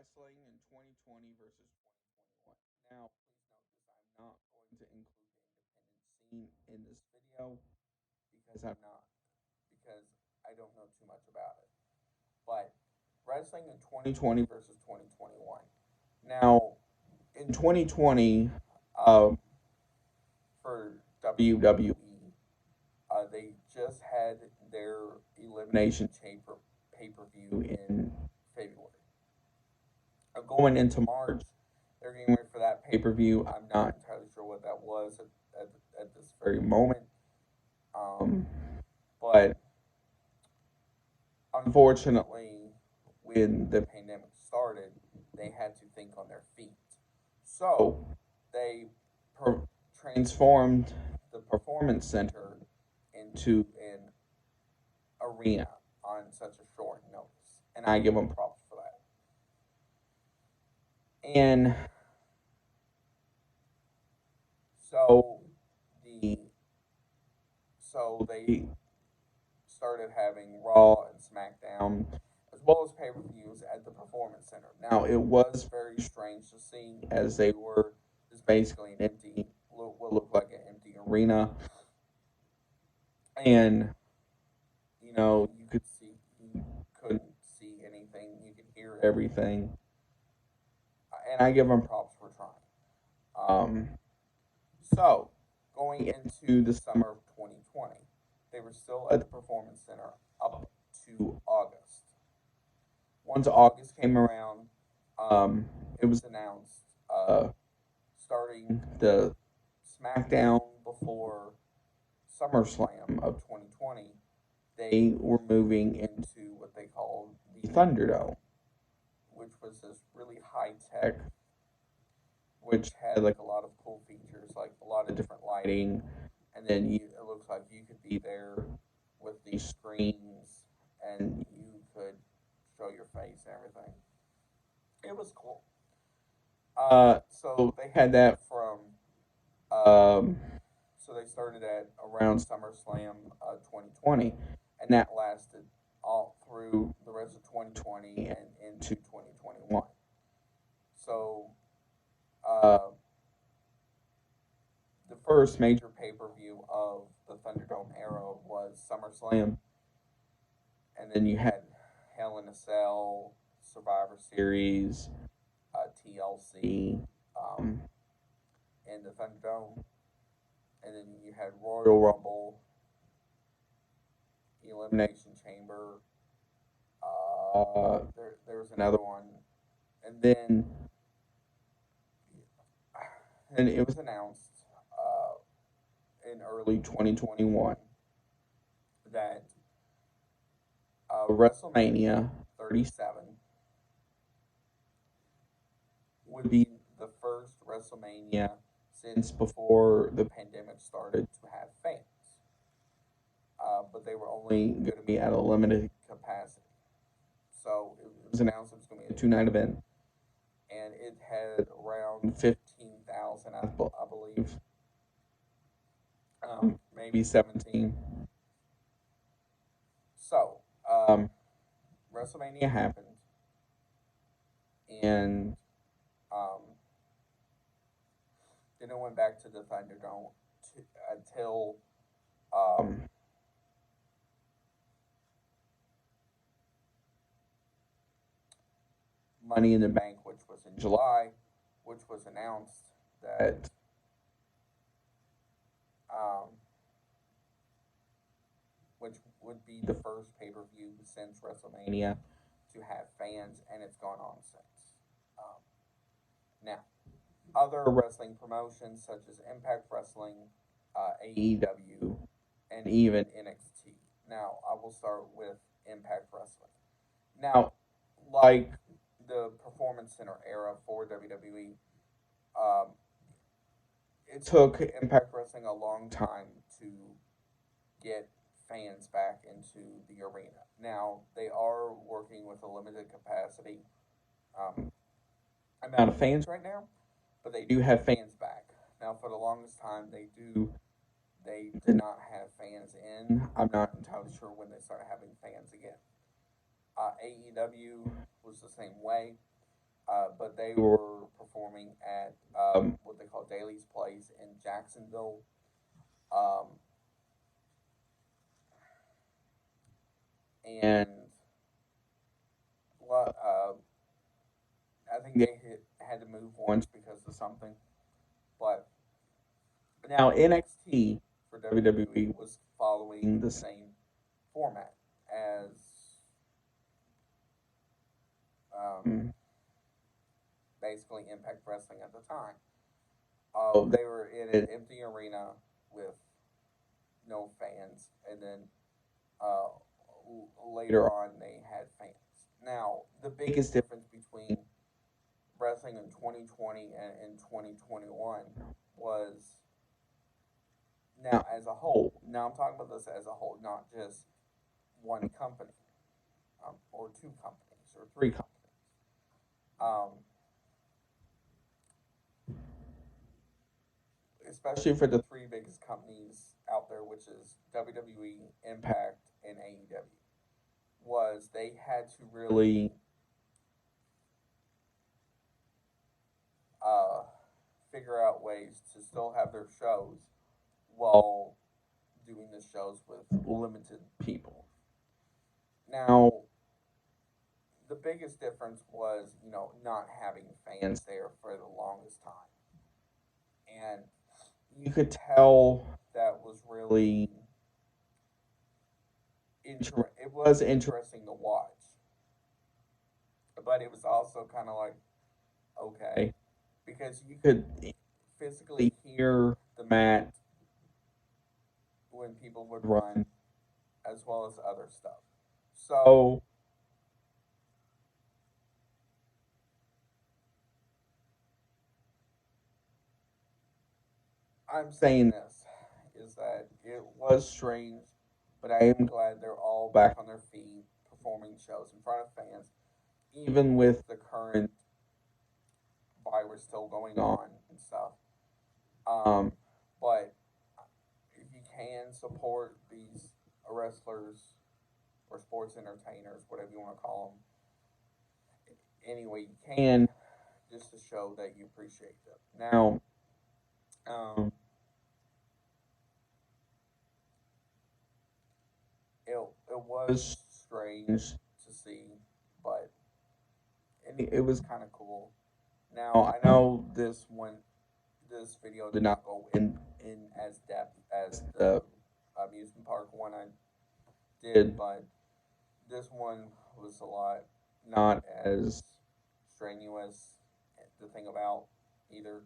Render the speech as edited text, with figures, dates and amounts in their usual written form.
wrestling in 2020 versus 2021. Now, please note this, I'm not going to include the independent scene in this video because I don't know too much about it. But wrestling in 2020 versus 2021. Now, in 2020, um, for WWE, they just had their Elimination Chamber pay-per-view in February. Going into March, they're getting ready for that pay-per-view. I'm not entirely sure what that was at this very moment. Um, but unfortunately, when the pandemic started, they had to think on their feet. So they transformed the performance center into an arena on such a short notice, and I give them props for that. And so the they started having Raw and SmackDown as well as pay-per-views at the Performance Center. Now it was very strange to see, as they were just basically an empty, what looked like an empty arena, and you couldn't see anything, you could hear everything, and I give them props for trying. So going into the summer of 2020, they were still at the Performance Center up to August. Once August came around, it was announced starting the SmackDown before SummerSlam of 2020, they were moving into what they called the Thunderdome, which was this really high tech, which had like a lot of cool features, like a lot of different lighting, and then it looks like you could be there with these screens, and you could show your face and everything. It was cool. So they had that from. So they started at around SummerSlam 2020, and that lasted all through the rest of 2020 and into 2021. So uh, the first major pay per view of the Thunderdome era was SummerSlam, and then you had Hell in a Cell, Survivor Series, TLC, and the Thunderdome, and then you had Royal Rumble, Elimination Chamber. There was another one, and then it was announced in early 2021 that WrestleMania 37 would be the first WrestleMania since before the pandemic started to have fans. But they were only going to be at a limited capacity. So it was announced it was going to be a two-night event, and it had around 15,000, I believe, maybe 17. So WrestleMania happened, and then it went back to the Thunderdome until Money in the Bank, which was in July, which was announced that which would be the first pay-per-view since WrestleMania to have fans, and it's gone on since. Now, other wrestling promotions such as Impact Wrestling, AEW, and even NXT. Now, I will start with Impact Wrestling. Now, like the Performance Center era for WWE, it took Impact Wrestling a long time to get fans back into the arena. Now, they are working with a limited capacity amount of fans right now, but they do have fans back. Now, for the longest time, they did not have fans in. I'm not entirely sure when they started having fans again. AEW was the same way. but they were performing at what they call Daly's Place in Jacksonville. Um, and I think they had to move once because of something. But now NXT for WWE was following the same format as um, basically Impact Wrestling at the time. They were in an empty arena with no fans, and then uh, later on they had fans. Now, the biggest difference between wrestling in 2020 and in 2021 was now as a whole. Now I'm talking about this as a whole, not just one company, or two companies, or three companies. Um, Especially for the three biggest companies out there, which is WWE, Impact, and AEW, was they had to really uh, figure out ways to still have their shows while doing the shows with limited people. Now, the biggest difference was, not having fans there for the longest time. And you could tell that was really it was interesting to watch. But it was also kind of like, okay, because you could physically hear the mat when people would run, as well as other stuff. So I'm saying this is that it was strange, but I am glad they're all back on their feet performing shows in front of fans, even with the current virus still going on and stuff. Um, but if you can support these wrestlers or sports entertainers, whatever you want to call them, any way you can, just to show that you appreciate them. Now, um, it was strange to see, but it was kind of cool. Now I know this video did not go in as depth as the amusement park one I did, but this one was a lot not as strenuous to think about either.